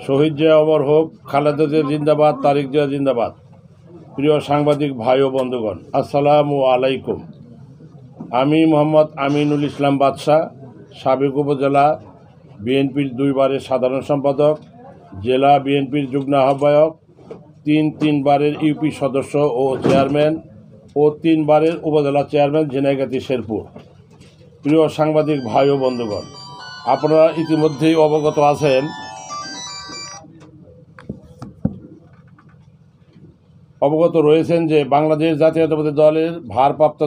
শহীদ জিয়া অমর হোক, খালেদা জিয়া জিন্দাবাদ, তারেক জিয়া জিন্দাবাদ। প্রিয় সাংবাদিক ভাই ও বন্ধুগণ, আসসালামু আলাইকুম। আমি মোহাম্মদ আমিনুল ইসলাম বাদশাহ, সাবেক উপজেলা বিএনপির 2 বারের সাধারণ সম্পাদক, জেলা বিএনপির যুগ্ম আহ্বায়ক, 3 বারের ইউপি সদস্য ও চেয়ারম্যান ও 3 বারের উপজেলা চেয়ারম্যান ঝিনাইগাতি শেরপুর। প্রিয় সাংবাদিক ভাই ও বন্ধুগণ, আপনারা ইতিমধ্যেই অবগত রয়েছেন যে বাংলাদেশ জাতীয়তাবাদী দলের ভারপ্রাপ্ত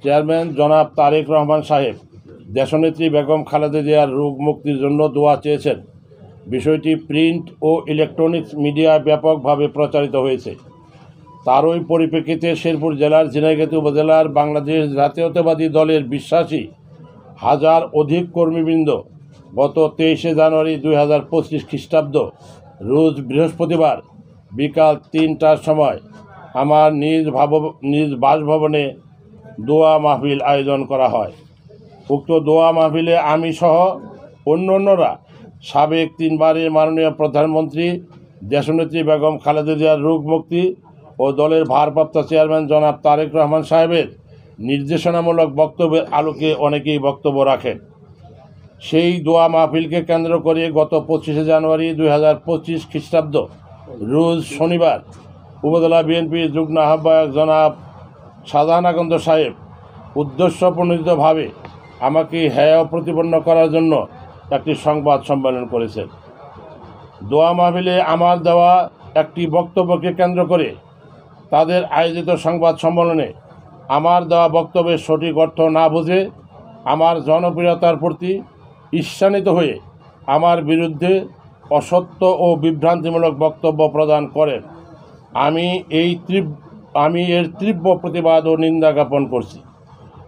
চেয়ারম্যান জনাব তারেক রহমান সাহেব দেশনেত্রী বেগম খালেদা জিয়ার রোগ মুক্তির জন্য দোয়া চেয়েছেন। বিষয়টি প্রিন্ট ও ইলেকট্রনিক্স মিডিয়ায় ব্যাপকভাবে প্রচারিত হয়েছে। তারই পরিপ্রেক্ষিতে শেরপুর জেলার ঝিনাইগাতি উপজেলার বাংলাদেশ জাতীয়তাবাদী দলের বিশ্বাসী হাজার অধিক কর্মীবৃন্দ গত 23শে জানুয়ারি 2025 খ্রিস্টাব্দ রোজ বৃহস্পতিবার বিকাল 3টার সময় আমার নিজ বাসভবনে দোয়া মাহফিল আয়োজন করা হয়। উক্ত দোয়া মাহফিলে আমি সহ অন্যান্যরা সাবেক 3 বারের মাননীয় প্রধানমন্ত্রী দেশনেত্রী বেগম খালেদা জিয়ার রোগ মুক্তি ও দলের ভারপ্রাপ্ত চেয়ারম্যান জনাব তারেক রহমান সাহেবের নির্দেশনামূলক বক্তব্যের আলোকে অনেকেই বক্তব্য রাখেন। সেই দোয়া মাহফিলকে কেন্দ্র করে গত 25শে জানুয়ারি 2025 খ্রিস্টাব্দ রোজ শনিবার উপজেলা বিএনপির যুগ্ম আহ্বায়ক জনাব শাহজাহান আকন্দ সাহেব উদ্দেশ্যপ্রণোদিতভাবে আমাকে হেয় প্রতিপন্ন করার জন্য একটি সংবাদ সম্মেলন করেছেন। দোয়া মাহফিলে আমার দেওয়া একটি বক্তব্যকে কেন্দ্র করে তাদের আয়োজিত সংবাদ সম্মেলনে আমার দেওয়া বক্তব্যের সঠিক অর্থ না বুঝে আমার জনপ্রিয়তার প্রতি ঈর্ষান্বিত হয়ে আমার বিরুদ্ধে অসত্য ও বিভ্রান্তিমূলক বক্তব্য প্রদান করেন। আমি এর তীব্র প্রতিবাদ ও নিন্দা জ্ঞাপন করছি।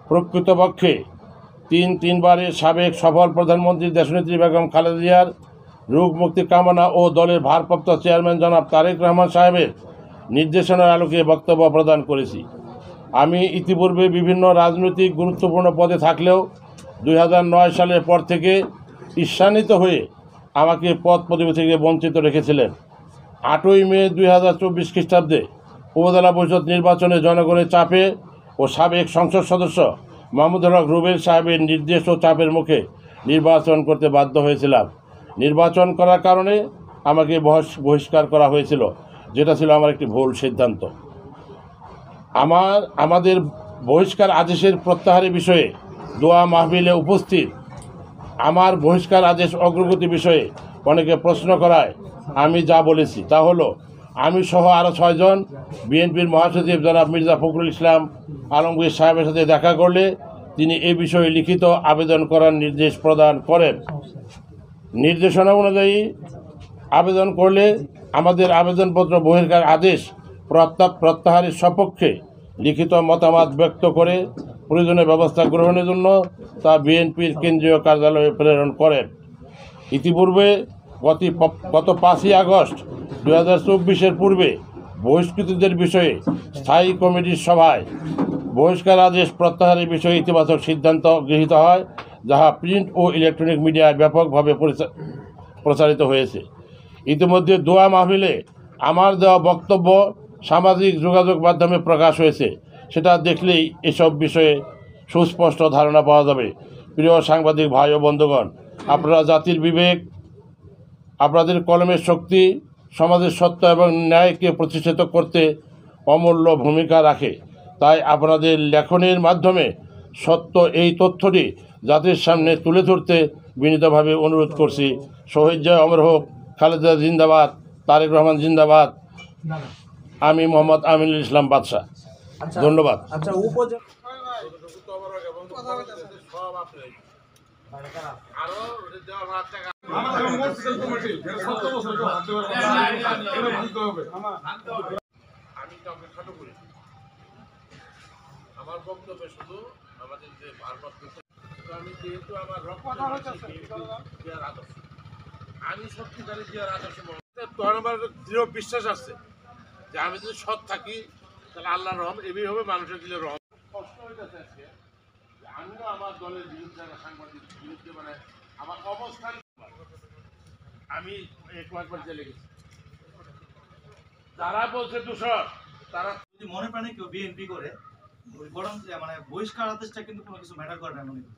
প্রকৃতপক্ষে 3 বারের সাবেক সফল প্রধানমন্ত্রী দেশনেত্রী বেগম খালেদা জিয়ার রোগ মুক্তি কামনা ও দলের ভারপ্রাপ্ত চেয়ারম্যান জনাব তারেক রহমান সাহেবের নির্দেশনার আলোকে বক্তব্য প্রদান করেছি। আমি ইতিপূর্বে বিভিন্ন রাজনৈতিক গুরুত্বপূর্ণ পদে থাকলেও 2009 সালের পর থেকে ঈর্ষান্বিত হয়ে আমাকে পদ পদবি থেকে বঞ্চিত রেখেছিলেন। 8ই মে 2024 খ্রিস্টাব্দে উপজেলা পরিষদ নির্বাচনে জনগণের চাপে ও সাবেক সংসদ সদস্য মাহমুদুল হক রুবেল সাহেবের নির্দেশ ও চাপের মুখে নির্বাচন করতে বাধ্য হয়েছিলাম। নির্বাচন করার কারণে আমাকে বহিষ্কার করা হয়েছিল, যেটা ছিল আমার একটি ভুল সিদ্ধান্ত। আমাদের বহিষ্কার আদেশের প্রত্যাহারের বিষয়ে দোয়া মাহফিলে উপস্থিত আমার বহিষ্কার আদেশ অগ্রগতি বিষয়ে অনেকে প্রশ্ন করায় আমি যা বলেছি তা হলো, আমি সহ আরও 6 জন বিএনপির মহাসচিব জনাব মির্জা ফখরুল ইসলাম আলমগীর সাহেবের সাথে দেখা করলে তিনি এ বিষয়ে লিখিত আবেদন করার নির্দেশ প্রদান করেন। নির্দেশনা অনুযায়ী আবেদন করলে আমাদের আবেদনপত্র বহিষ্কার আদেশ প্রত্যাহারের সপক্ষে লিখিত মতামত ব্যক্ত করে প্রয়োজনীয় ব্যবস্থা গ্রহণের জন্য তা বিএনপির কেন্দ্রীয় কার্যালয়ে প্রেরণ করেন। ইতিপূর্বে গত 5ই আগস্ট 2024-এর পূর্বে বহিষ্কৃতদের বিষয়ে স্থায়ী কমিটির সভায় বহিষ্কার আদেশ প্রত্যাহারের বিষয়ে ইতিবাচক সিদ্ধান্ত গৃহীত হয়, যাহা প্রিন্ট ও ইলেকট্রনিক মিডিয়ায় ব্যাপকভাবে প্রচারিত হয়েছে। ইতিমধ্যে দোয়া মাহফিলে আমার দেওয়া বক্তব্য সামাজিক যোগাযোগ মাধ্যমে প্রকাশ হয়েছে, সেটা দেখলেই এসব বিষয়ে সুস্পষ্ট ধারণা পাওয়া যাবে। প্রিয় সাংবাদিক ভাই ও বন্ধুগণ, আপনারা জাতির বিবেক, আপনাদের কলমের শক্তি সমাজের সত্য এবং ন্যায়কে প্রতিষ্ঠিত করতে অমূল্য ভূমিকা রাখে। তাই আপনাদের লেখনের মাধ্যমে সত্য এই তথ্যটি জাতির সামনে তুলে ধরতে বিনীতভাবে অনুরোধ করছি। শহীদ জিয়া অমর হোক, খালেদা জিন্দাবাদ, তারেক রহমান জিন্দাবাদ। আমি মোহাম্মদ আমিনুল ইসলাম বাদশাহ। ধন্যবাদ। আমার বক্তব্য শুধু আমাদের যে ভারপ্রাপ্ত আমি যেহেতু আমার আমি সত্যিকারের জিয়ার আদর্শ তখন আমার দৃঢ় বিশ্বাস আছে যে আমি যদি সৎ থাকি তাহলে আল্লাহর রহম এভাবে হবে, মানুষের দিলে রহম। কষ্ট হইতেছে আজকে আমি আমার দলের বিরুদ্ধে সাংবাদিক বিরুদ্ধে মানে আমার অবস্থান আমি কয়েকবার জেলে গেছি। যারা বলছে দূষণ তারা যদি মনে প্রাণে কেউ বিএনপি করে ওই বরং মানে বহিষ্কার আদেশটা কিন্তু কোনো কিছু ম্যাটার করে না মনে করি।